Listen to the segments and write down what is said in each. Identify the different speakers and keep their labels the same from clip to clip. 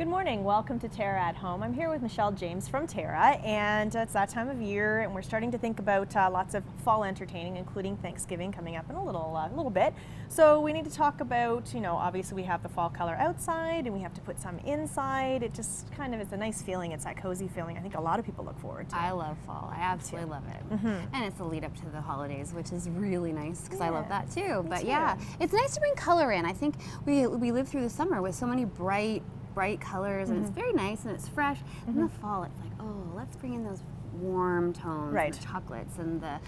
Speaker 1: Good morning, welcome to TERRA at Home. I'm here with Michelle James from TERRA, and it's that time of year and we're starting to think about lots of fall entertaining, including Thanksgiving coming up in a little bit. So we need to talk about, obviously we have the fall color outside and we have to put some inside. It just kind of is a nice feeling. It's that cozy feeling I think a lot of people look forward to.
Speaker 2: I love fall. I absolutely love it. And it's a lead up to the holidays, which is really nice because I love that too. But yeah, it's nice to bring color in. I think we live through the summer with so many bright colors, and it's very nice and it's fresh. In the fall, it's like, oh, let's bring in those warm tones, the chocolates and the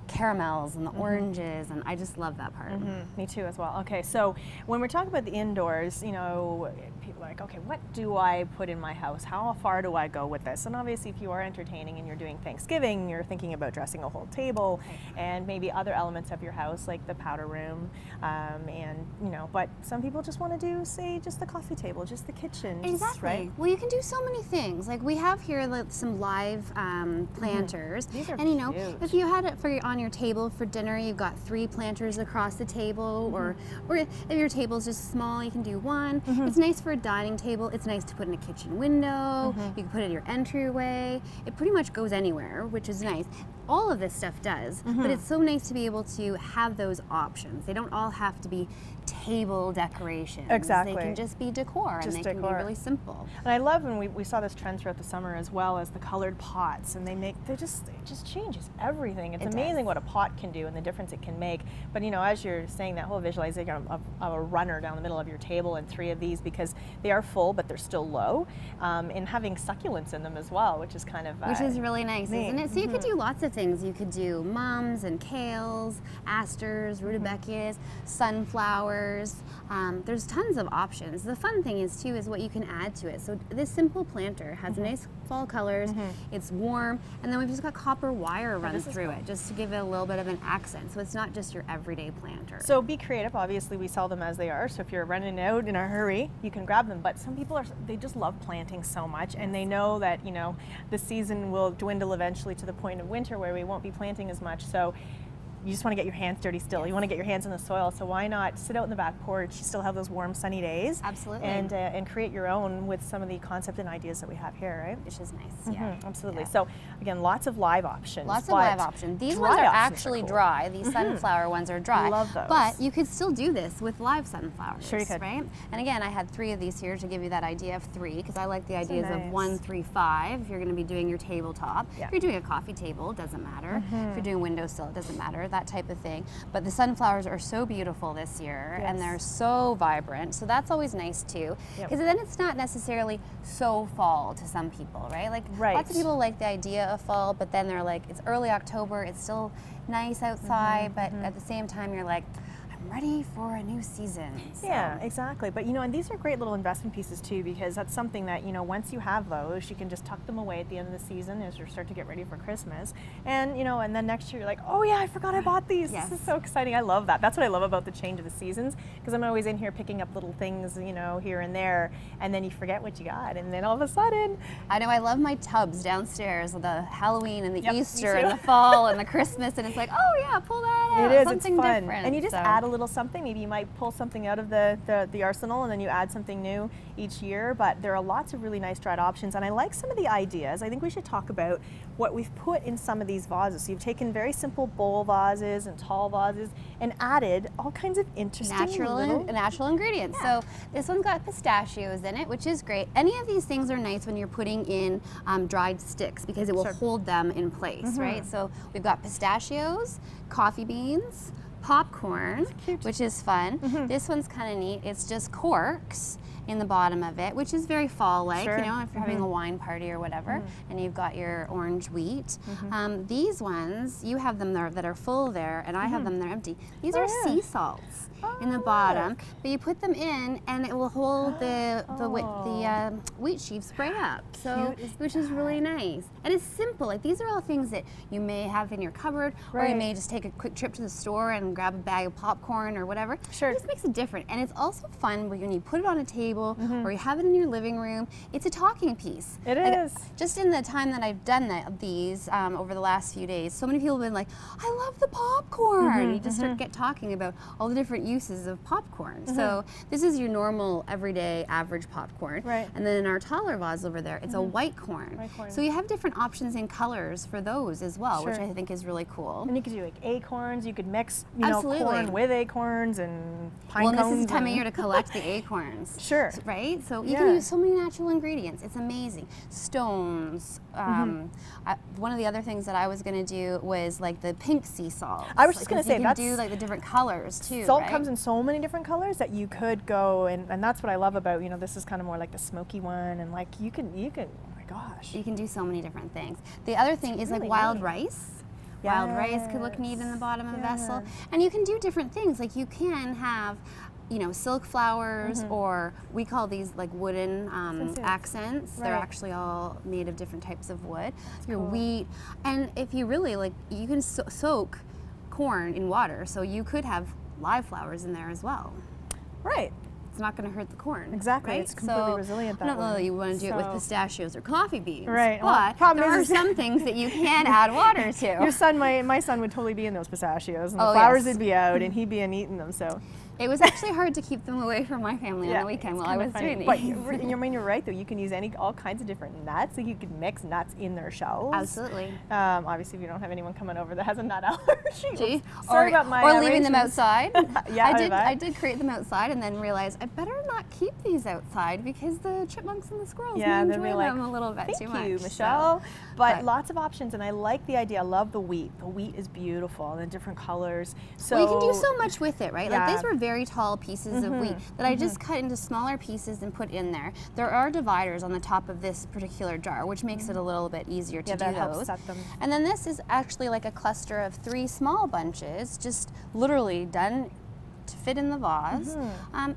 Speaker 2: caramels and the oranges, and I just love that part.
Speaker 1: Me too as well. Okay, so when we're talking about the indoors, people are like, okay, what do I put in my house? How far do I go with this? And obviously if you are entertaining and you're doing Thanksgiving, you're thinking about dressing a whole table and maybe other elements of your house like the powder room, but some people just want to do, say, just the coffee table, just the kitchen.
Speaker 2: Exactly.
Speaker 1: Right?
Speaker 2: Well, you can do so many things. Like we have here some live planters.
Speaker 1: These are
Speaker 2: and
Speaker 1: cute.
Speaker 2: if you had it on your table for dinner, you've got 3 planters across the table, or if your table's just small, you can do 1. It's nice for a dining table. It's nice to put in a kitchen window. You can put it in your entryway. It pretty much goes anywhere, which is nice. All of this stuff does, but it's so nice to be able to have those options. They don't all have to be table decorations.
Speaker 1: Exactly.
Speaker 2: They can just be decor, and they can be really simple.
Speaker 1: And I love when we saw this trend throughout the summer as well as the colored pots, and it just changes everything. It's amazing what a pot can do and the difference it can make. But as you're saying, that whole visualization of a runner down the middle of your table and 3 of these, because they are full but they're still low, and having succulents in them as well, which is kind of
Speaker 2: which is really nice,
Speaker 1: neat.
Speaker 2: isn't it? So you could do lots of things. You could do mums and kales, asters, rudbeckias, sunflowers. There's tons of options. The fun thing is what you can add to it. So this simple planter has nice fall colors. It's warm, and then we've just got copper wire run through it just to give it a little bit of an accent. So it's not just your everyday planter.
Speaker 1: So be creative. Obviously, we sell them as they are. So if you're running out in a hurry, you can grab them. But some people they just love planting so much, and they know that the season will dwindle eventually to the point of winter where we won't be planting as much. So you just want to get your hands dirty still. You want to get your hands in the soil, so why not sit out in the back porch? You still have those warm, sunny days.
Speaker 2: Absolutely.
Speaker 1: And create your own with some of the concept and ideas that we have here, right?
Speaker 2: Which is nice, yeah.
Speaker 1: Absolutely. So again, lots of live options.
Speaker 2: Lots of live options. These ones are actually dry. These sunflower ones are dry.
Speaker 1: Love those.
Speaker 2: But you could still do this with live sunflowers.
Speaker 1: Sure you could.
Speaker 2: Right? And again, I had 3 of these here to give you that idea of 3, because I like the ideas of 1, 3, 5. If you're going to be doing your tabletop. If you're doing a coffee table, it doesn't matter. If you're doing windowsill, it doesn't matter. That type of thing. But the sunflowers are so beautiful this year, and they're so vibrant, so that's always nice too, because then it's not necessarily so fall to some people, right? Like lots of people like the idea of fall, but then they're like, it's early October, it's still nice outside, but at the same time you're like, I'm ready for a new season. So.
Speaker 1: Yeah, exactly. But and these are great little investment pieces too, because that's something that once you have those, you can just tuck them away at the end of the season as you start to get ready for Christmas. And and then next year you're like, oh yeah, I forgot I bought these. This is so exciting. I love that. That's what I love about the change of the seasons, because I'm always in here picking up little things, here and there, and then you forget what you got, and then all of a sudden.
Speaker 2: I know, I love my tubs downstairs, the Halloween and the Easter and the fall and the Christmas, and it's like, oh yeah, pull that out.
Speaker 1: It is.
Speaker 2: Something
Speaker 1: it's fun.
Speaker 2: different.
Speaker 1: And you just add a little something. Maybe you might pull something out of the arsenal, and then you add something new each year. But there are lots of really nice dried options, and I like some of the ideas. I think we should talk about what we've put in some of these vases. So you've taken very simple bowl vases and tall vases and added all kinds of interesting
Speaker 2: natural ingredients. So this one's got pistachios in it, which is great. Any of these things are nice when you're putting in dried sticks, because it will hold them in place, right? So we've got pistachios, coffee beans, popcorn, which is fun. This one's kind of neat. It's just corks in the bottom of it, which is very fall-like, if you're having a wine party or whatever, and you've got your orange wheat. These ones, you have them there that are full there, and I have them there empty. These are sea salts in the bottom, but you put them in, and it will hold the wheat sheaves right up, so which is really nice. And it's simple. Like, these are all things that you may have in your cupboard, or you may just take a quick trip to the store and grab a bag of popcorn or whatever. It just makes it different, and it's also fun when you put it on a table or you have it in your living room. It's a talking piece.
Speaker 1: It is.
Speaker 2: Just in the time that I've done these over the last few days, so many people have been like, I love the popcorn. backyard, and you just get talking about all the different uses of popcorn. So this is your normal, everyday, average popcorn.
Speaker 1: Right.
Speaker 2: And then in our taller vase over there, it's a white corn.
Speaker 1: White corn.
Speaker 2: So you have different options in colors for those as well, which
Speaker 1: Sure.
Speaker 2: I think is really cool.
Speaker 1: And you could do like acorns. You could mix, you know,
Speaker 2: Absolutely.
Speaker 1: corn with acorns and pine
Speaker 2: Well,
Speaker 1: cones.
Speaker 2: and this is the time of
Speaker 1: and-
Speaker 2: year to collect the acorns.
Speaker 1: Sure.
Speaker 2: Right? So you
Speaker 1: Yeah.
Speaker 2: can use so many natural ingredients. It's amazing. Stones. One of the other things that I was going to do was like the pink sea salt.
Speaker 1: I was just gonna say,
Speaker 2: you can
Speaker 1: that's-
Speaker 2: do like the different colors too.
Speaker 1: Salt
Speaker 2: right?
Speaker 1: comes in so many different colors that you could go, and that's what I love about, you know, this is kind of more like the smoky one, and like you can, oh my gosh.
Speaker 2: You can do so many different things. The other thing is like
Speaker 1: really
Speaker 2: wild
Speaker 1: neat.
Speaker 2: rice. Wild rice could look neat in the bottom of a vessel. And you can do different things. Like you can have, you know, silk flowers, or we call these like wooden accents. They're
Speaker 1: Right.
Speaker 2: actually all made of different types of wood. Your
Speaker 1: cool.
Speaker 2: wheat. And if you really like, you can soak corn in water. So you could have live flowers in there as well.
Speaker 1: Right.
Speaker 2: It's not going to hurt the corn.
Speaker 1: Exactly,
Speaker 2: Right?
Speaker 1: it's completely resilient that
Speaker 2: I don't know
Speaker 1: way.
Speaker 2: that you want to do it with
Speaker 1: So-
Speaker 2: pistachios or coffee beans.
Speaker 1: Right, well,
Speaker 2: But
Speaker 1: problem
Speaker 2: there are
Speaker 1: is-
Speaker 2: some things that you can add water to.
Speaker 1: Your son, my son would totally be in those pistachios, and the
Speaker 2: Oh,
Speaker 1: flowers
Speaker 2: yes.
Speaker 1: would be out, and he'd be in eating them, so.
Speaker 2: It was actually hard to keep them away from my family on the weekend
Speaker 1: it's
Speaker 2: while I
Speaker 1: kinda
Speaker 2: was
Speaker 1: funny.
Speaker 2: doing
Speaker 1: But
Speaker 2: these.
Speaker 1: you're right though. You can use all kinds of different nuts. Like you could mix nuts in their shells.
Speaker 2: Absolutely.
Speaker 1: Obviously, if you don't have anyone coming over that has a nut allergy.
Speaker 2: Gee.
Speaker 1: Sorry about my
Speaker 2: or leaving them
Speaker 1: arrangements.
Speaker 2: outside.
Speaker 1: Yeah, I bet.
Speaker 2: I did create them outside and then realized I better not keep these outside because the chipmunks and the squirrels
Speaker 1: Yeah,
Speaker 2: may
Speaker 1: they'll be
Speaker 2: enjoy
Speaker 1: like,
Speaker 2: them a little bit
Speaker 1: Thank
Speaker 2: too much.
Speaker 1: you,
Speaker 2: so-
Speaker 1: Michelle. But
Speaker 2: but-
Speaker 1: lots of options, and I like the idea. I love the wheat. The wheat is beautiful, and the different colors. So
Speaker 2: Well, you can do so much with it, right? Like
Speaker 1: Yeah.
Speaker 2: these were very tall pieces of wheat that I just cut into smaller pieces and put in there. There are dividers on the top of this particular jar, which makes it a little bit easier to
Speaker 1: Yeah,
Speaker 2: do
Speaker 1: that helps
Speaker 2: those.
Speaker 1: set them.
Speaker 2: And then this is actually like a cluster of 3 small bunches, just literally done to fit in the vase. And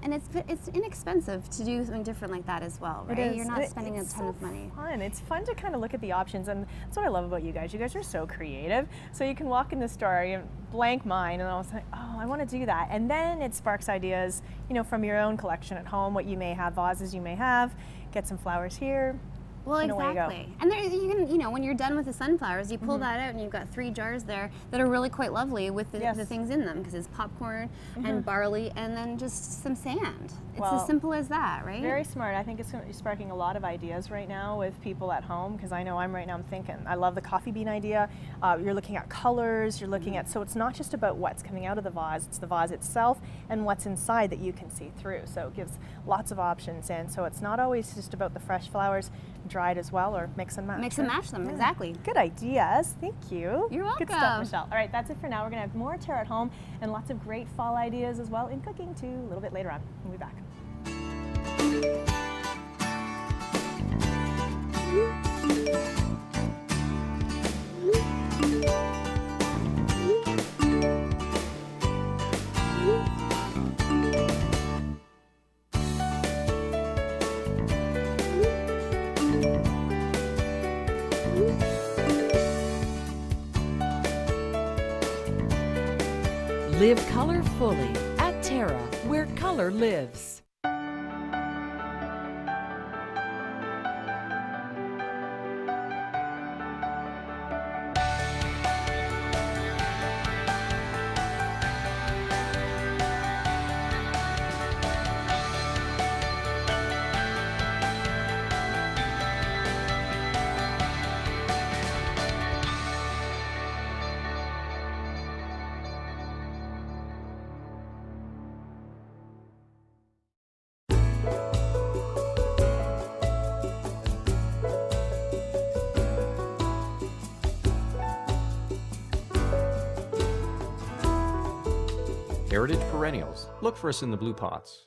Speaker 2: it's inexpensive to do something different like that as well, right?
Speaker 1: It is.
Speaker 2: You're not spending a
Speaker 1: It's
Speaker 2: ton
Speaker 1: so
Speaker 2: of money.
Speaker 1: Fun. It's fun to kind of look at the options, and that's what I love about you guys. You guys are so creative. So you can walk in the store, you blank mind, and I'll say, oh, I want to do that, and then it sparks ideas, you know, from your own collection at home, what you may have, vases you may have. Get some flowers here.
Speaker 2: Well,
Speaker 1: and away you go.
Speaker 2: exactly. And there, you can, you know, when you're done with the sunflowers, you pull that out and you've got 3 jars there that are really quite lovely with the,
Speaker 1: Yes.
Speaker 2: the things in them because it's popcorn and barley and then just some sand. It's
Speaker 1: Well,
Speaker 2: as simple as that, right?
Speaker 1: Very smart. I think it's sparking a lot of ideas right now with people at home, because I know I'm thinking, I love the coffee bean idea. You're looking at colors, you're looking at, so it's not just about what's coming out of the vase, it's the vase itself and what's inside that you can see through. So it gives lots of options, and so it's not always just about the fresh flowers, dried as well, or mix and match.
Speaker 2: Mix and
Speaker 1: right?
Speaker 2: match them, exactly.
Speaker 1: Good ideas. Thank you.
Speaker 2: You're
Speaker 1: Good
Speaker 2: welcome.
Speaker 1: stuff, Michelle. All right, that's it for now. We're going to have more Terra at home and lots of great fall ideas as well in cooking too a little bit later on. We'll be back.
Speaker 3: Live color fully at Terra, where color lives.
Speaker 4: Heritage perennials. Look for us in the blue pots.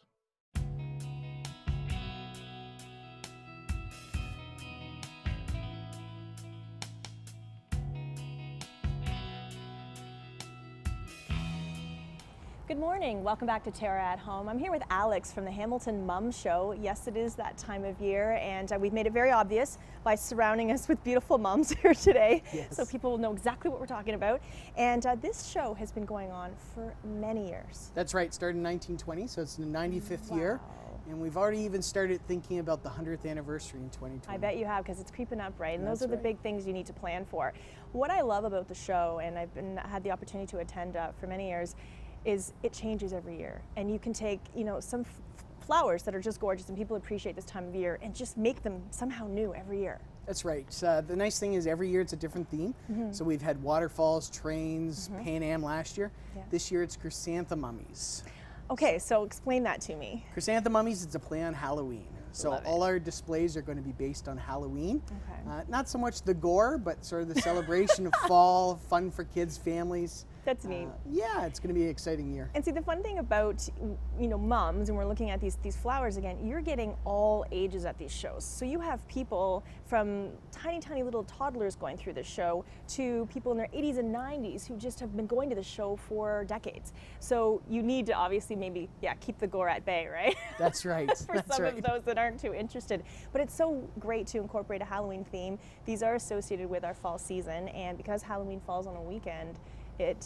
Speaker 1: Good morning. Welcome back to TERRA at Home. I'm here with Alex from the Hamilton Mum Show. Yes, it is that time of year, and we've made it very obvious by surrounding us with beautiful mums here today,
Speaker 5: Yes.
Speaker 1: so people will know exactly what we're talking about. And this show has been going on for many years.
Speaker 5: That's right, started in 1920, so it's the 95th year. And we've already even started thinking about the 100th anniversary in 2020.
Speaker 1: I bet you have, because it's creeping up, right? And those
Speaker 5: That's
Speaker 1: are the
Speaker 5: right.
Speaker 1: big things you need to plan for. What I love about the show, and I've had the opportunity to attend for many years, is it changes every year. And you can take, some flowers that are just gorgeous and people appreciate this time of year and just make them somehow new every year.
Speaker 5: That's right. The nice thing is every year it's a different theme. So we've had waterfalls, trains, Pan Am last year.
Speaker 1: Yeah.
Speaker 5: This year it's chrysanthemummies.
Speaker 1: Okay, so explain that to me.
Speaker 5: Chrysanthemummies is a play on Halloween. So
Speaker 1: Love it.
Speaker 5: all our displays are going to be based on Halloween.
Speaker 1: Okay.
Speaker 5: Not so much the gore, but sort of the celebration of fall, fun for kids, families.
Speaker 1: That's neat.
Speaker 5: Yeah, it's going to be an exciting year.
Speaker 1: And see, the fun thing about, mums, and we're looking at these flowers again, you're getting all ages at these shows. So you have people from tiny, tiny little toddlers going through the show to people in their 80s and 90s who just have been going to the show for decades. So you need to obviously maybe, keep the gore at bay, right?
Speaker 5: That's right.
Speaker 1: For
Speaker 5: That's
Speaker 1: some
Speaker 5: right.
Speaker 1: of those that aren't too interested. But it's so great to incorporate a Halloween theme. These are associated with our fall season, and because Halloween falls on a weekend, it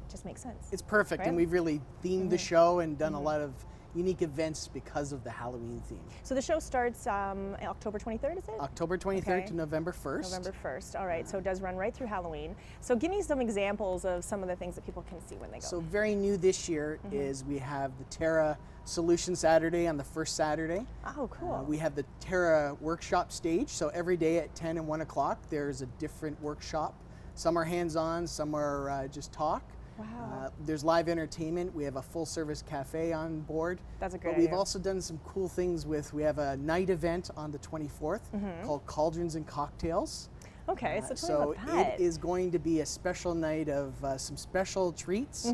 Speaker 1: just makes sense.
Speaker 5: It's perfect,
Speaker 1: Right?
Speaker 5: and we've really themed the show and done a lot of unique events because of the Halloween theme.
Speaker 1: So the show starts October 23rd, is it?
Speaker 5: October 23rd
Speaker 1: Okay.
Speaker 5: to November 1st.
Speaker 1: November 1st. All right, so it does run right through Halloween. So give me some examples of some of the things that people can see when they go.
Speaker 5: So very new this year is we have the TERRA Solution Saturday on the first Saturday.
Speaker 1: Oh, cool.
Speaker 5: We have the TERRA workshop stage, so every day at 10 and 1 o'clock there's a different workshop. Some are hands-on, some are just talk.
Speaker 1: Wow.
Speaker 5: There's live entertainment. We have a full-service cafe on board.
Speaker 1: That's a great
Speaker 5: But we've
Speaker 1: idea.
Speaker 5: also done some cool things we have a night event on the 24th called Cauldrons and Cocktails.
Speaker 1: Okay, so tell me
Speaker 5: So
Speaker 1: about that.
Speaker 5: it is going to be a special night of some special treats,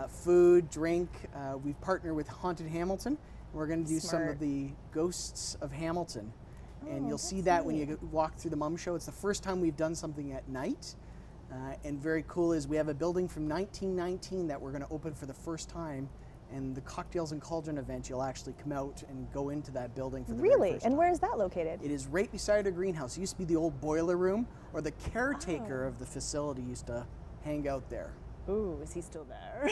Speaker 5: food, drink. We've partnered with Haunted Hamilton. And we're going to do some
Speaker 1: Smart.
Speaker 5: of the ghosts of Hamilton. And you'll see
Speaker 1: that's
Speaker 5: that when
Speaker 1: neat.
Speaker 5: you walk through the Mum Show. It's the first time we've done something at night. And very cool is we have a building from 1919 that we're going to open for the first time. And the Cocktails and Cauldron event, you'll actually come out and go into that building for the very
Speaker 1: Really?
Speaker 5: first
Speaker 1: And
Speaker 5: time.
Speaker 1: where is that located?
Speaker 5: It is right beside a greenhouse. It used to be the old boiler room, or the caretaker of the facility used to hang out there.
Speaker 1: Ooh, is he still there?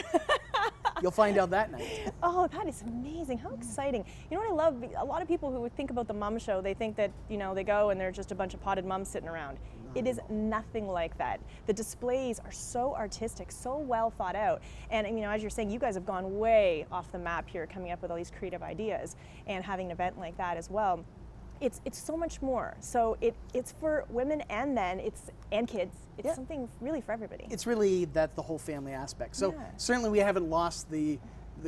Speaker 5: You'll find out that night.
Speaker 1: Oh, that is amazing. How exciting. You know what I love? A lot of people who would think about the Mum Show, they think that, they go and they're just a bunch of potted mums sitting around. It is nothing like that. The displays are so artistic, so well thought out. And, as you're saying, you guys have gone way off the map here, coming up with all these creative ideas and having an event like that as well. It's so much more. So it's for women and men, and kids. It's
Speaker 5: Yeah.
Speaker 1: something really for everybody.
Speaker 5: It's really the whole family aspect. So
Speaker 1: Yeah.
Speaker 5: certainly we haven't lost the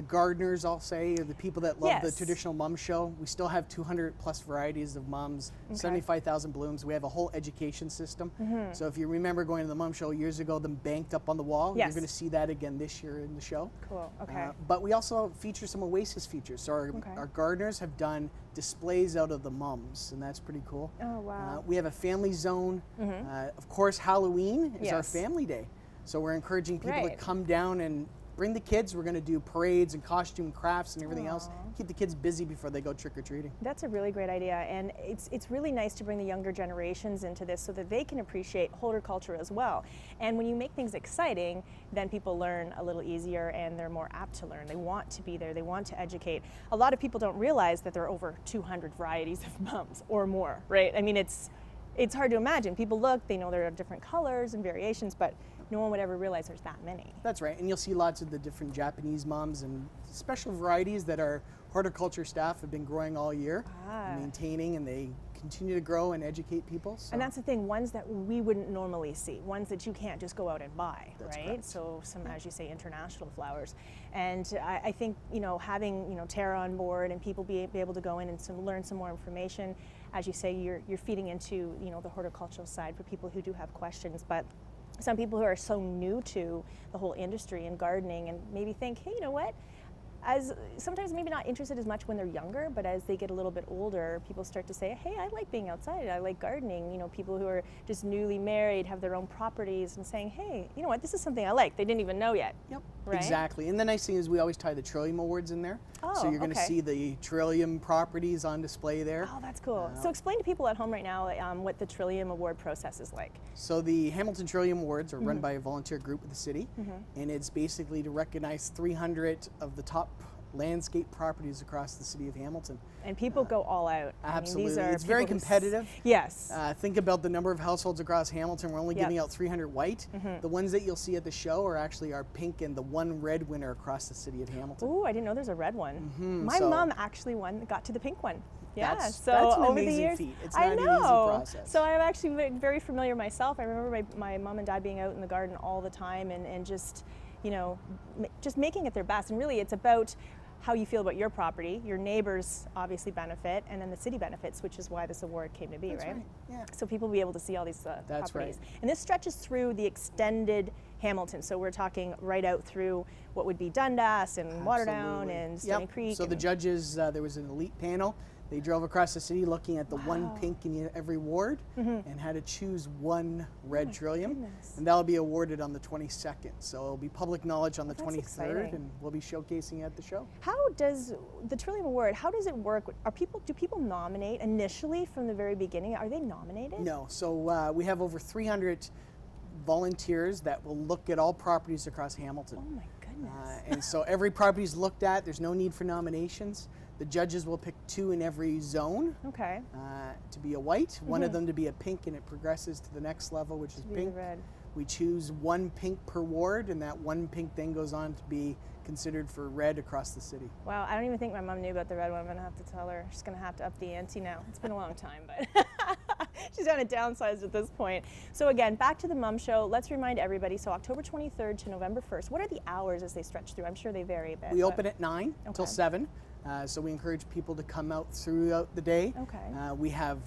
Speaker 5: gardeners, I'll say, or the people that love the
Speaker 1: Yes.
Speaker 5: traditional Mum Show. We still have 200 plus varieties of mums, 75,000 blooms. We have a whole education system. So if you remember going to the Mum Show years ago, them banked up on the wall,
Speaker 1: Yes.
Speaker 5: you're going to see that again this year in the show.
Speaker 1: Cool. Okay.
Speaker 5: But we also feature some Oasis features. So our gardeners have done displays out of the mums, and that's pretty cool.
Speaker 1: Oh, wow.
Speaker 5: We have a family zone. Of course, Halloween is our
Speaker 1: Yes.
Speaker 5: family day. So we're encouraging people
Speaker 1: Right.
Speaker 5: to come down and bring the kids. We're going to do parades and costume crafts and everything else. Keep the kids busy before they go trick-or-treating.
Speaker 1: That's a really great idea, and it's really nice to bring the younger generations into this so that they can appreciate horticulture as well. And when you make things exciting, then people learn a little easier and they're more apt to learn. They want to be there, they want to educate. A lot of people don't realize that there are over 200 varieties of mums or more, right? I mean, it's hard to imagine. People look, they know there are different colors and variations, but no one would ever realize there's that many.
Speaker 5: That's right, and you'll see lots of the different Japanese mums and special varieties that our horticulture staff have been growing all year, maintaining, and they continue to grow and educate people. So.
Speaker 1: And that's the thing, ones that we wouldn't normally see, ones that you can't just go out and buy,
Speaker 5: That's
Speaker 1: right?
Speaker 5: correct.
Speaker 1: So some, as you say, international flowers. And I think, having, TERRA on board and people be able to go in and learn some more information, as you say, you're feeding into, the horticultural side for people who do have questions. But some people who are so new to the whole industry and gardening and maybe think, hey, you know what? as sometimes maybe not interested as much when they're younger, but as they get a little bit older, people start to say, hey, I like being outside, I like gardening. You know, people who are just newly married, have their own properties, and saying, hey, you know what, this is something I like. They didn't even know yet.
Speaker 5: Yep,
Speaker 1: right?
Speaker 5: exactly. And the nice thing is we always tie the Trillium Awards in there.
Speaker 1: Oh,
Speaker 5: so you're going to
Speaker 1: okay.
Speaker 5: see the Trillium properties on display there.
Speaker 1: Oh, that's cool. So explain to people at home right now what the Trillium Award process is like.
Speaker 5: So the Hamilton Trillium Awards are run by a volunteer group with the city, and it's basically to recognize 300 of the top landscape properties across the city of Hamilton.
Speaker 1: And people go all out.
Speaker 5: Absolutely.
Speaker 1: I mean, these are
Speaker 5: it's very
Speaker 1: people who
Speaker 5: competitive.
Speaker 1: Yes.
Speaker 5: Think about the number of households across Hamilton. We're only
Speaker 1: Yep.
Speaker 5: giving out 300 white. The ones that you'll see at the show are actually our pink and the one red winner across the city of Hamilton.
Speaker 1: Ooh, I didn't know there's a red one. My
Speaker 5: so-
Speaker 1: mom actually got to the pink one. Yeah,
Speaker 5: That's
Speaker 1: so
Speaker 5: an
Speaker 1: over
Speaker 5: amazing
Speaker 1: the years,
Speaker 5: feat. It's
Speaker 1: I
Speaker 5: not an
Speaker 1: know.
Speaker 5: easy process.
Speaker 1: So I'm actually very familiar myself. I remember my mom and dad being out in the garden all the time and just, you know, just making it their best. And really, it's about how you feel about your property. Your neighbors obviously benefit, and then the city benefits, which is why this award came to be,
Speaker 5: That's right. Yeah.
Speaker 1: So people will be able to see all these
Speaker 5: That's
Speaker 1: properties.
Speaker 5: right.
Speaker 1: And this stretches through the extended Hamilton. So we're talking right out through what would be Dundas and Waterdown
Speaker 5: Absolutely.
Speaker 1: and Stony
Speaker 5: Yep.
Speaker 1: Creek.
Speaker 5: So the
Speaker 1: and-
Speaker 5: judges, there was an elite panel. They drove across the city looking at the one pink in every ward and had to choose one red Trillium.
Speaker 1: goodness.
Speaker 5: And that'll be awarded on the 22nd. So it'll be public knowledge on the
Speaker 1: That's
Speaker 5: 23rd,
Speaker 1: exciting.
Speaker 5: and we'll be showcasing it at the show.
Speaker 1: How does the Trillium Award, how does it work? Do people nominate initially from the very beginning? Are they nominated?
Speaker 5: No, so we have over 300 volunteers that will look at all properties across Hamilton.
Speaker 1: Oh my goodness.
Speaker 5: And so every property is looked at. There's no need for nominations. The judges will pick 2 in every zone
Speaker 1: Okay.
Speaker 5: to be a white, one of them to be a pink, and it progresses to the next level, which is
Speaker 1: Be the
Speaker 5: pink.
Speaker 1: red.
Speaker 5: We choose 1 pink per ward, and that 1 pink then goes on to be considered for red across the city.
Speaker 1: Wow, I don't even think my mom knew about the red one. I'm gonna have to tell her. She's gonna have to up the ante now. It's been a long time, but she's kind of downsized at this point. So again, back to the Mum Show. Let's remind everybody. So October 23rd to November 1st. What are the hours as they stretch through? I'm sure they vary a bit.
Speaker 5: We
Speaker 1: but-
Speaker 5: open at 9 until
Speaker 1: Okay.
Speaker 5: 7. So we encourage people to come out throughout the day.
Speaker 1: Okay.
Speaker 5: We have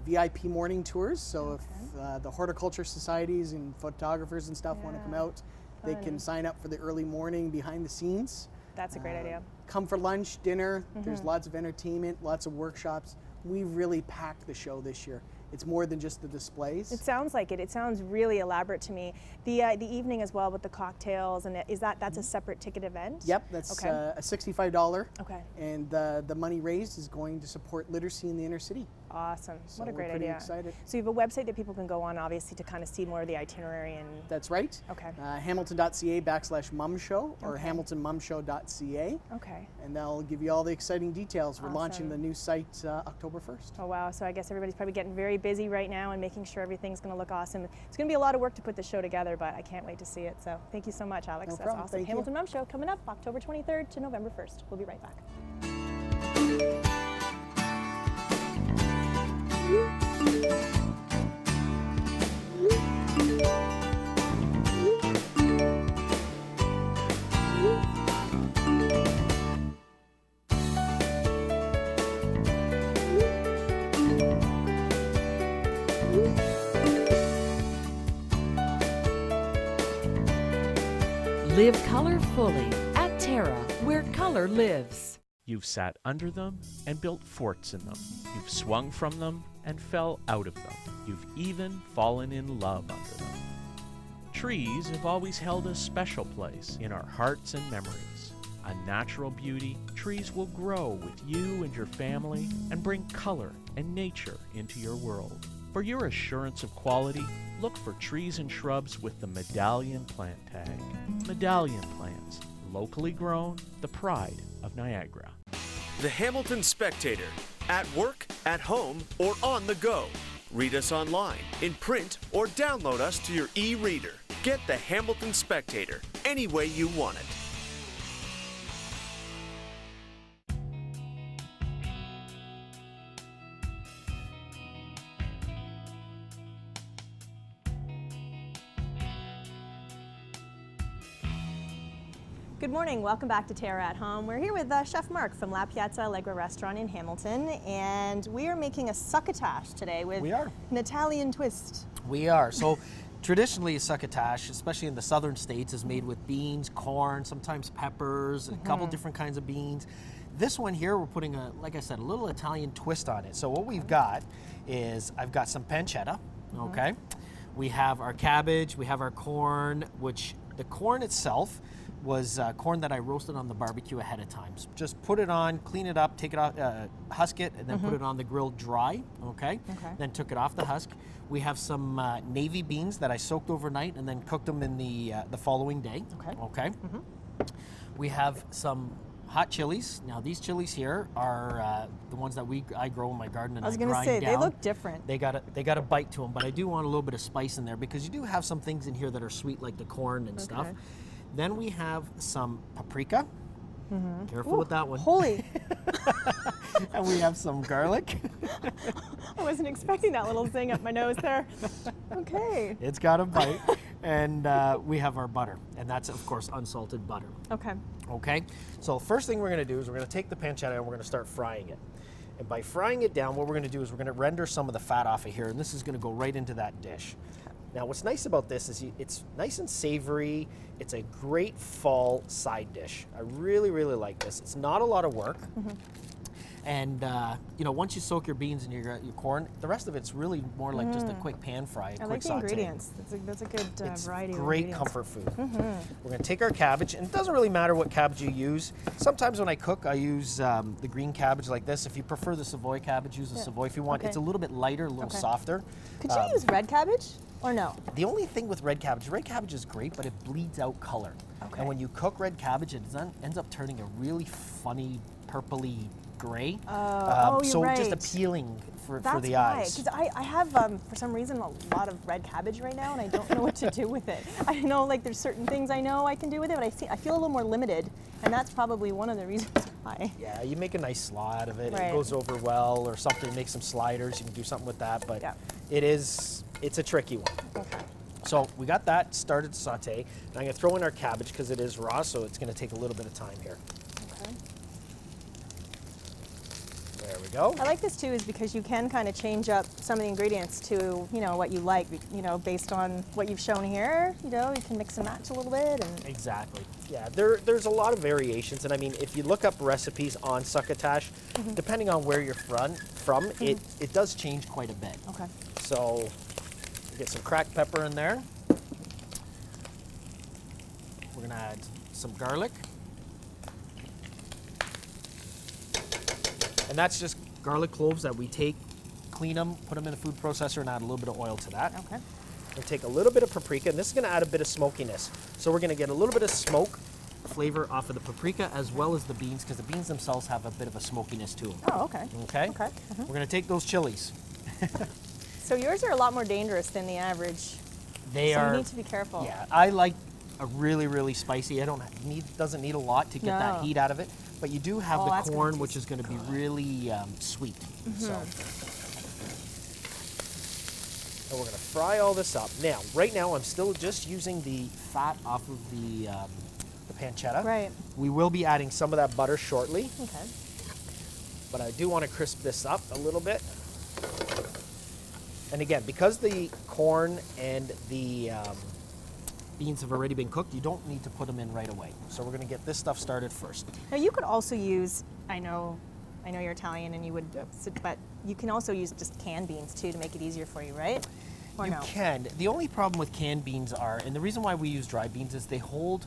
Speaker 5: VIP morning tours, so if the horticulture societies and photographers and stuff want to come out, they can sign up for the early morning behind the scenes.
Speaker 1: That's a great idea.
Speaker 5: Come for lunch, dinner. There's lots of entertainment, lots of workshops. We really packed the show this year. It's more than just the displays.
Speaker 1: It sounds like it. It sounds really elaborate to me. The evening as well with the cocktails, and that's a separate ticket event?
Speaker 5: Yep, that's
Speaker 1: Okay.
Speaker 5: a $65.
Speaker 1: Okay.
Speaker 5: And the money raised is going to support literacy in the inner city.
Speaker 1: Awesome.
Speaker 5: So
Speaker 1: What a
Speaker 5: we're
Speaker 1: great
Speaker 5: pretty
Speaker 1: idea.
Speaker 5: excited.
Speaker 1: So you have a website that people can go on, obviously, to kind of see more of the itinerary and.
Speaker 5: That's right.
Speaker 1: Okay.
Speaker 5: Hamilton.ca/mumshow or
Speaker 1: Okay.
Speaker 5: hamiltonmumshow.ca.
Speaker 1: Okay.
Speaker 5: And that'll give you all the exciting details. We're launching
Speaker 1: Awesome.
Speaker 5: the new site October 1st.
Speaker 1: Oh wow, so I guess everybody's probably getting very busy right now and making sure everything's going to look awesome. It's going to be a lot of work to put the show together, but I can't wait to see it. So thank you so much, Alex.
Speaker 5: No
Speaker 1: That's
Speaker 5: problem.
Speaker 1: awesome.
Speaker 5: Thank you.
Speaker 1: Hamilton Mum Show coming up October 23rd to November 1st. We'll be right back.
Speaker 3: Live color fully at TERRA, where color lives.
Speaker 6: You've sat under them and built forts in them. You've swung from them and fell out of them. You've even fallen in love under them. Trees have always held a special place in our hearts and memories. A natural beauty, trees will grow with you and your family and bring color and nature into your world. For your assurance of quality, look for trees and shrubs with the Medallion plant tag. Medallion plants, locally grown, the pride of Niagara.
Speaker 7: The Hamilton Spectator. At work, at home, or on the go. Read us online, in print, or download us to your e-reader. Get the Hamilton Spectator any way you want it.
Speaker 1: Good morning, welcome back to TERRA at Home. We're here with Chef Mark from La Piazza Allegra Restaurant in Hamilton, and we are making a succotash today with
Speaker 8: We are.
Speaker 1: an Italian twist.
Speaker 8: We are. So traditionally, a succotash, especially in the southern states, is made with beans, corn, sometimes peppers, a couple different kinds of beans. This one here, we're putting like I said, a little Italian twist on it. So what we've got is, I've got some pancetta, okay? We have our cabbage, we have our corn, which the corn itself was corn that I roasted on the barbecue ahead of time. So just put it on, clean it up, take it off, husk it, and then put it on the grill dry, okay? Then took it off the husk. We have some navy beans that I soaked overnight and then cooked them in the following day, okay? We have some hot chilies. Now these chilies here are the ones that I grow in my garden and I grind down.
Speaker 1: I was going to say, they look different.
Speaker 8: They got a bite to them, but I do want a little bit of spice in there because you do have some things in here that are sweet, like the corn and stuff. Then we have some paprika. Careful with that one.
Speaker 1: Holy.
Speaker 8: And we have some garlic.
Speaker 1: I wasn't expecting that little zing up my nose there. Okay.
Speaker 8: It's got a bite. And we have our butter. And that's, of course, unsalted butter.
Speaker 1: Okay.
Speaker 8: Okay? So first thing we're going to do is we're going to take the pancetta and we're going to start frying it. And by frying it down, what we're going to do is we're going to render some of the fat off of here. And this is going to go right into that dish. Now, what's nice about this is it's nice and savory. It's a great fall side dish. I really, really like this. It's not a lot of work. And, you know, once you soak your beans and your corn, the rest of it's really more like just a quick pan fry,
Speaker 1: I
Speaker 8: quick
Speaker 1: like the
Speaker 8: saute.
Speaker 1: ingredients. That's a good variety of
Speaker 8: Great
Speaker 1: ingredients.
Speaker 8: comfort food. We're going to take our cabbage, and it doesn't really matter what cabbage you use. Sometimes when I cook, I use the green cabbage like this. If you prefer the Savoy cabbage, use the Savoy. If you want, it's a little bit lighter, a little softer.
Speaker 1: Could you use red cabbage or no?
Speaker 8: The only thing with red cabbage is great, but it bleeds out color. And when you cook red cabbage, it ends up turning a really funny, purpley gray.
Speaker 1: You're
Speaker 8: so
Speaker 1: right.
Speaker 8: just appealing for the
Speaker 1: That's
Speaker 8: eyes.
Speaker 1: because I have, for some reason, a lot of red cabbage right now, and I don't know what to do with it. I know, like, there's certain things I know I can do with it, but I feel a little more limited, and that's probably one of the reasons why.
Speaker 8: Yeah, you make a nice slaw out of it.
Speaker 1: Right.
Speaker 8: It goes over well, or something. Make some sliders. You can do something with that, but it's a tricky one.
Speaker 1: Okay.
Speaker 8: So we got that started to saute. And I'm going to throw in our cabbage because it is raw, so it's going to take a little bit of time here.
Speaker 1: Okay.
Speaker 8: There we go.
Speaker 1: I like this too, is because you can kind of change up some of the ingredients to, you know, what you like, you know, based on what you've shown here. You know, you can mix and match a little bit. And
Speaker 8: Exactly. Yeah, there's a lot of variations, and I mean, if you look up recipes on succotash, depending on where you're from, it does change quite a bit.
Speaker 1: Okay.
Speaker 8: So get some cracked pepper in there. We're gonna add some garlic. And that's just garlic cloves that we take, clean them, put them in a food processor, and add a little bit of oil to that.
Speaker 1: Okay.
Speaker 8: And take a little bit of paprika, and this is gonna add a bit of smokiness. So we're gonna get a little bit of smoke flavor off of the paprika as well as the beans, because the beans themselves have a bit of a smokiness to them.
Speaker 1: Oh, okay.
Speaker 8: Okay?
Speaker 1: Okay.
Speaker 8: We're gonna take those chilies.
Speaker 1: So yours are a lot more dangerous than the average.
Speaker 8: They
Speaker 1: so
Speaker 8: are.
Speaker 1: you need to be careful.
Speaker 8: Yeah, I like a really, really spicy. Doesn't need a lot to get that
Speaker 1: No.
Speaker 8: heat out of it, but you do have
Speaker 1: Oh,
Speaker 8: the
Speaker 1: that's gonna
Speaker 8: corn,
Speaker 1: taste
Speaker 8: which is going to be really sweet. So we're going to fry all this up. Now, right now, I'm still just using the fat off of the pancetta.
Speaker 1: Right.
Speaker 8: We will be adding some of that butter shortly,
Speaker 1: Okay.
Speaker 8: but I do want to crisp this up a little bit. And again, because the corn and the beans have already been cooked, you don't need to put them in right away. So we're going to get this stuff started first.
Speaker 1: Now you could also use, I know you're Italian and you would, but you can also use just canned beans too to make it easier for you, right? Or
Speaker 8: You
Speaker 1: no?
Speaker 8: can. The only problem with canned beans are, and the reason why we use dry beans is they hold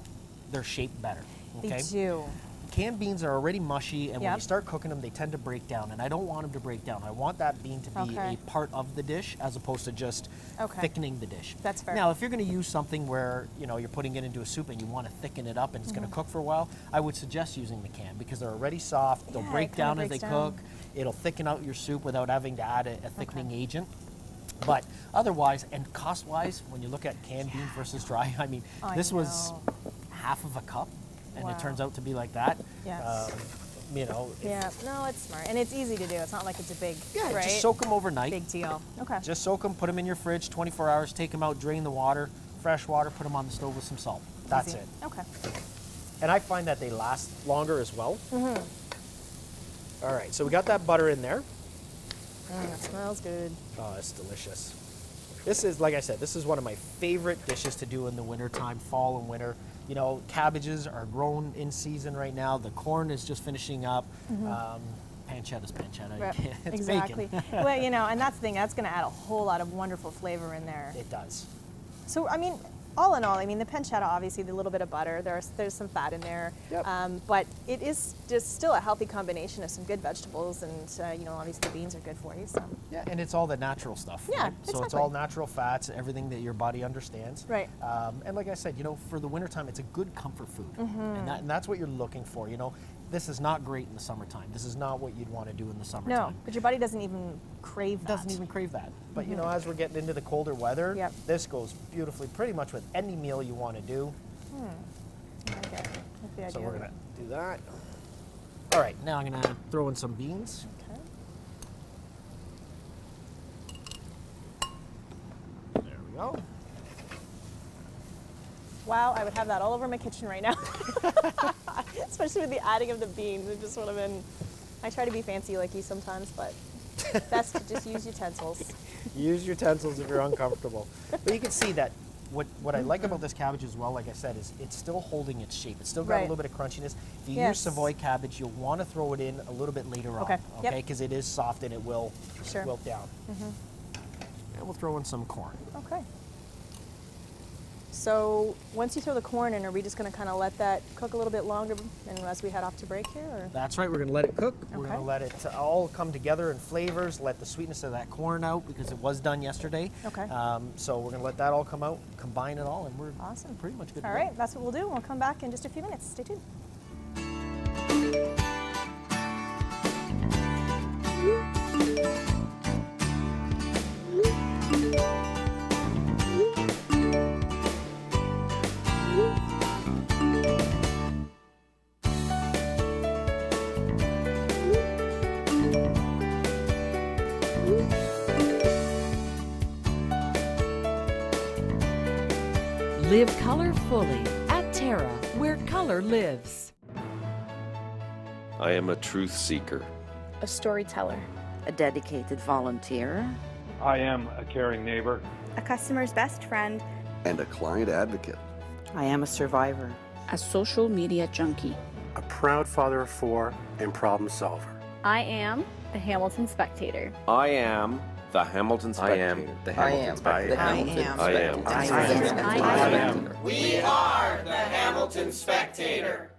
Speaker 8: their shape better. Okay?
Speaker 1: They do.
Speaker 8: Canned beans are already mushy, and when
Speaker 1: Yep.
Speaker 8: you start cooking them, they tend to break down, and I don't want them to break down. I want that bean to be
Speaker 1: Okay.
Speaker 8: a part of the dish as opposed to just
Speaker 1: Okay.
Speaker 8: thickening the dish.
Speaker 1: That's fair.
Speaker 8: Now, if you're going to use something where, you know, you're putting it into a soup and you want to thicken it up and it's going to cook for a while, I would suggest using the can because they're already soft. They'll
Speaker 1: Yeah,
Speaker 8: break
Speaker 1: it kinda
Speaker 8: down as they
Speaker 1: breaks
Speaker 8: cook.
Speaker 1: down.
Speaker 8: It'll thicken out your soup without having to add a thickening agent. But otherwise, and cost-wise, when you look at canned beans versus dry, I mean,
Speaker 1: I
Speaker 8: this was
Speaker 1: know.
Speaker 8: half of a cup, and
Speaker 1: Wow.
Speaker 8: it turns out to be like that.
Speaker 1: Yes.
Speaker 8: You know,
Speaker 1: Yeah, no, it's smart. And it's easy to do. It's not like it's a big, right?
Speaker 8: just soak them overnight.
Speaker 1: Big deal. Okay.
Speaker 8: Just soak them, put them in your fridge, 24 hours, take them out, drain the water, fresh water, put them on the stove with some salt. That's
Speaker 1: Easy.
Speaker 8: it.
Speaker 1: Okay.
Speaker 8: And I find that they last longer as well. All right, so we got that butter in there.
Speaker 1: That smells good.
Speaker 8: Oh, it's delicious. This is, like I said, this is one of my favorite dishes to do in the wintertime, fall and winter. You know, cabbages are grown in season right now. The corn is just finishing up. Pancetta's pancetta.
Speaker 1: Right.
Speaker 8: It's
Speaker 1: Exactly.
Speaker 8: bacon.
Speaker 1: Well, you know, and that's the thing. That's going to add a whole lot of wonderful flavor in there.
Speaker 8: It does.
Speaker 1: So, I mean, all in all, I mean, the pancetta, obviously, the little bit of butter, there's some fat in there,
Speaker 8: Yep.
Speaker 1: but it is just still a healthy combination of some good vegetables, and you know, obviously, the beans are good for you. So.
Speaker 8: Yeah, and it's all the natural stuff.
Speaker 1: Yeah,
Speaker 8: right? So it's
Speaker 1: exactly.
Speaker 8: all natural fats, everything that your body understands.
Speaker 1: Right.
Speaker 8: And like I said, you know, for the wintertime, it's a good comfort food, and that's what you're looking for. You know, this is not great in the summertime. This is not what you'd want to do in the summertime.
Speaker 1: No, but your body doesn't even crave that.
Speaker 8: Doesn't even crave that. But you know, as we're getting into the colder weather,
Speaker 1: Yep.
Speaker 8: this goes beautifully pretty much with any meal you want to do.
Speaker 1: Okay. Like the
Speaker 8: So
Speaker 1: idea
Speaker 8: we're
Speaker 1: of
Speaker 8: gonna
Speaker 1: it.
Speaker 8: do that. All right, now I'm gonna throw in some beans.
Speaker 1: Okay.
Speaker 8: There we go.
Speaker 1: Wow, I would have that all over my kitchen right now. Especially with the adding of the beans. It just would have been, I try to be fancy like you sometimes, but best to just use utensils.
Speaker 8: Use utensils if you're uncomfortable. But you can see that what I like about this cabbage as well, like I said, is it's still holding its shape. It's still got a
Speaker 1: Right.
Speaker 8: little bit of crunchiness. If you
Speaker 1: Yes.
Speaker 8: use Savoy cabbage, you'll want to throw it in a little bit later
Speaker 1: Okay.
Speaker 8: on,
Speaker 1: Yep.
Speaker 8: okay? Because it is soft and it will
Speaker 1: Sure.
Speaker 8: wilt down. And we'll throw in some corn.
Speaker 1: Okay. So once you throw the corn in, are we just going to kind of let that cook a little bit longer and as we head off to break here? Or?
Speaker 8: That's right, we're gonna let it cook. We're
Speaker 1: Okay.
Speaker 8: gonna let it all come together in flavors, let the sweetness of that corn out because it was done yesterday.
Speaker 1: Okay.
Speaker 8: So we're gonna let that all come out, combine it all, and we're
Speaker 1: Awesome.
Speaker 8: pretty much good to
Speaker 1: All
Speaker 8: go.
Speaker 1: right, that's what we'll do. We'll come back in just a few minutes. Stay tuned.
Speaker 3: Live color fully at TERRA, where color lives.
Speaker 9: I am a truth seeker.
Speaker 10: A storyteller, a dedicated volunteer,
Speaker 11: I am a caring neighbor.
Speaker 12: a customer's best friend,
Speaker 13: and a client advocate.
Speaker 10: I am a survivor, a social media junkie,
Speaker 14: a proud father of four and problem solver.
Speaker 12: I am the Hamilton Spectator.
Speaker 9: I am the Hamilton Spectator.
Speaker 13: I am the Hamilton Spectator.
Speaker 9: I am.
Speaker 7: We are the Hamilton Spectator.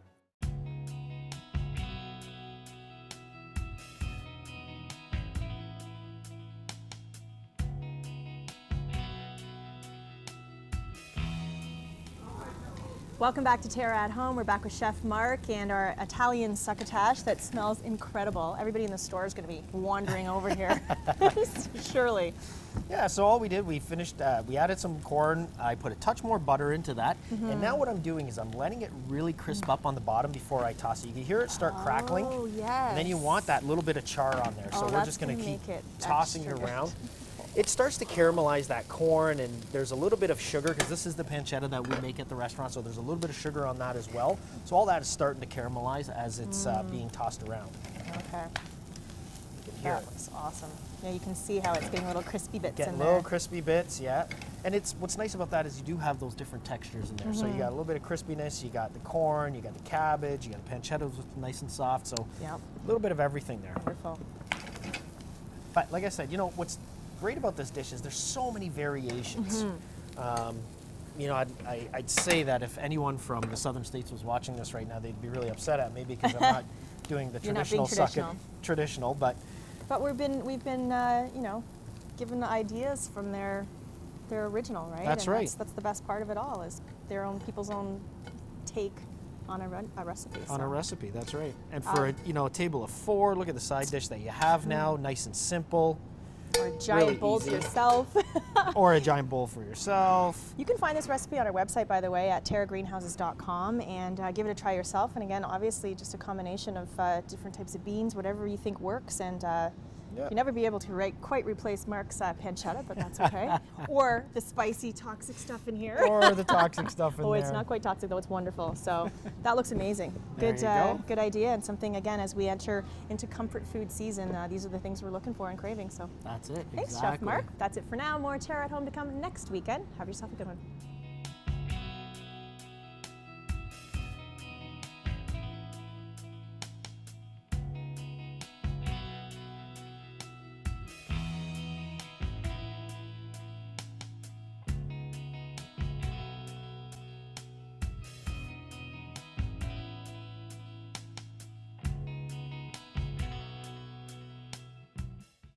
Speaker 1: Welcome back to Terra at Home. We're back with Chef Mark and our Italian Succotash that smells incredible. Everybody in the store is going to be wandering over here. Surely.
Speaker 8: Yeah, so all we did, we finished, we added some corn, I put a touch more butter into that, and now what I'm doing is I'm letting it really crisp up on the bottom before I toss it. You can hear it start crackling,
Speaker 1: Oh, yes.
Speaker 8: and then you want that little bit of char on there, so we're
Speaker 1: that's
Speaker 8: just gonna
Speaker 1: gonna
Speaker 8: keep
Speaker 1: make it
Speaker 8: tossing it
Speaker 1: extra good.
Speaker 8: around. It starts to caramelize that corn, and there's a little bit of sugar, because this is the pancetta that we make at the restaurant, so there's a little bit of sugar on that as well. So all that is starting to caramelize as it's being tossed around.
Speaker 1: Okay.
Speaker 8: You can hear
Speaker 1: That
Speaker 8: it.
Speaker 1: looks awesome. Yeah, you can see how it's getting little crispy bits
Speaker 8: Getting
Speaker 1: in
Speaker 8: little
Speaker 1: there.
Speaker 8: crispy bits, yeah. And it's what's nice about that is you do have those different textures in there. So you got a little bit of crispiness, you got the corn, you got the cabbage, you got the pancetta was nice and soft. So
Speaker 1: Yep.
Speaker 8: a little bit of everything there.
Speaker 1: Wonderful.
Speaker 8: But like I said, you know what's great about this dish is there's so many variations. You know, I'd say that if anyone from the southern states was watching this right now, they'd be really upset at me because I'm not doing the
Speaker 1: You're not being
Speaker 8: traditional. But
Speaker 1: we've been you know, given the ideas from their original, right?
Speaker 8: That's
Speaker 1: and
Speaker 8: right.
Speaker 1: That's the best part of it all is their own people's own take on a recipe.
Speaker 8: on a
Speaker 1: so.
Speaker 8: recipe, that's right. And for a table of 4, look at the side dish that you have now, nice and simple.
Speaker 1: Or a giant
Speaker 8: really
Speaker 1: bowl to
Speaker 8: easy.
Speaker 1: yourself.
Speaker 8: Or a giant bowl for yourself.
Speaker 1: You can find this recipe on our website, by the way, at terragreenhouses.com, and give it a try yourself. And again, obviously, just a combination of different types of beans, whatever you think works, and
Speaker 8: Yeah.
Speaker 1: You'll never be able to quite replace Mark's pancetta, but that's okay. Or the spicy, toxic stuff in here.
Speaker 8: Or the toxic stuff in there.
Speaker 1: Oh, it's not quite toxic though, it's wonderful. So that looks amazing. Good, good idea, and something, again, as we enter into comfort food season, these are the things we're looking for and craving. So
Speaker 8: that's it.
Speaker 1: Thanks, Chef Mark. That's it for now. More Terra at Home to come next weekend. Have yourself a good one.